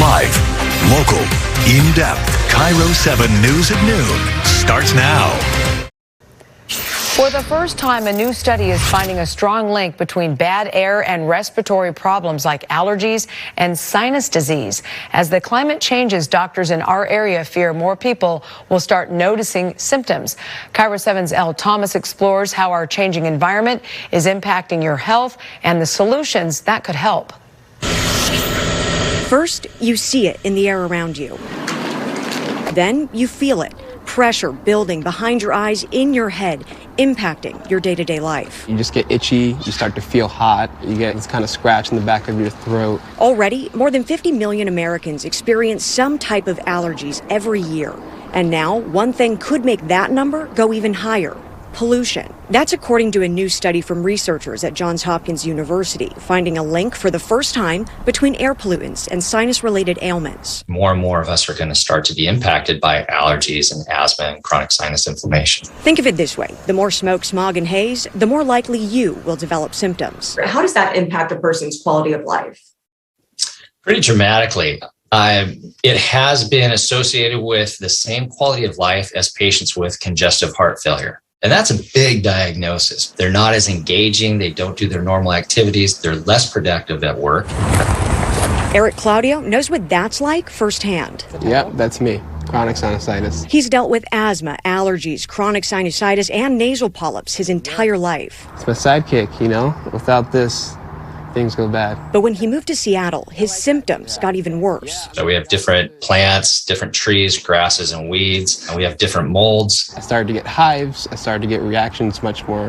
Live, local, in-depth, Cairo 7 News at noon starts now. For the first time, a new study is finding a strong link between bad air and respiratory problems like allergies and sinus disease. As the climate changes, doctors in our area fear more people will start noticing symptoms. Cairo 7's Elle Thomas explores how our changing environment is impacting your health and the solutions that could help. First, you see it in the air around you. Then you feel it. Pressure building behind your eyes, in your head, impacting your day-to-day life. You just get itchy, you start to feel hot, you get this kind of scratch in the back of your throat. Already, more than 50 million Americans experience some type of allergies every year. And now, one thing could make that number go even higher. Pollution. That's according to a new study from researchers at Johns Hopkins University, finding a link for the first time between air pollutants and sinus-related ailments. More and more of us are going to start to be impacted by allergies and asthma and chronic sinus inflammation. Think of it this way. The more smoke, smog, and haze, the more likely you will develop symptoms. How does that impact a person's quality of life? Pretty dramatically. It has been associated with the same quality of life as patients with congestive heart failure. And that's a big diagnosis. They're not as engaging. They don't do their normal activities. They're less productive at work. Eric Claudio knows what that's like firsthand. Yep, that's me. Chronic sinusitis. He's dealt with asthma, allergies, chronic sinusitis, and nasal polyps his entire life. It's my sidekick, you know? Without this, things go bad. But when he moved to Seattle, his symptoms got even worse. So we have different plants, different trees, grasses, and weeds, and we have different molds. I started to get hives. I started to get reactions much more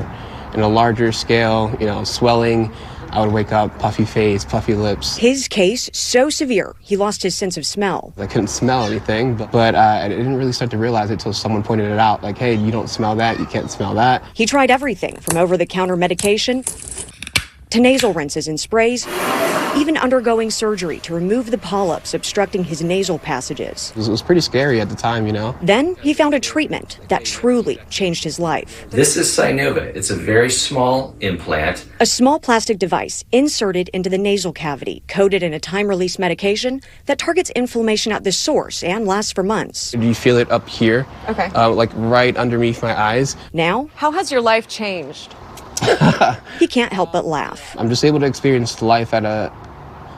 in a larger scale, swelling. I would wake up, puffy face, puffy lips. His case, so severe, he lost his sense of smell. I couldn't smell anything, but I didn't really start to realize it until someone pointed it out. Like, hey, you don't smell that, you can't smell that. He tried everything from over-the-counter medication to nasal rinses and sprays, even undergoing surgery to remove the polyps obstructing his nasal passages. It was pretty scary at the time, Then he found a treatment that truly changed his life. This is Sinova. It's a very small implant. A small plastic device inserted into the nasal cavity, coated in a time-release medication that targets inflammation at the source and lasts for months. You feel it up here, Okay. like right underneath my eyes. Now, How has your life changed? he can't help but laugh. I'm just able to experience life at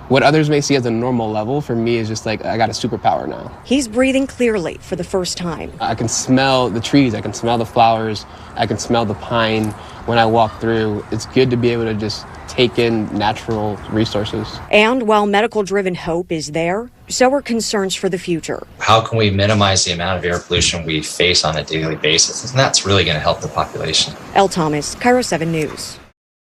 what others may see as a normal level. For me, is just like I got a superpower now. He's breathing clearly for the first time. I can smell the trees, I can smell the flowers, I can smell the pine when I walk through. It's good to be able to just take in natural resources. And while medical-driven hope is there, so are concerns for the future. How can we minimize the amount of air pollution we face on a daily basis? And that's really going to help the population. Elle Thomas, Cairo 7 News.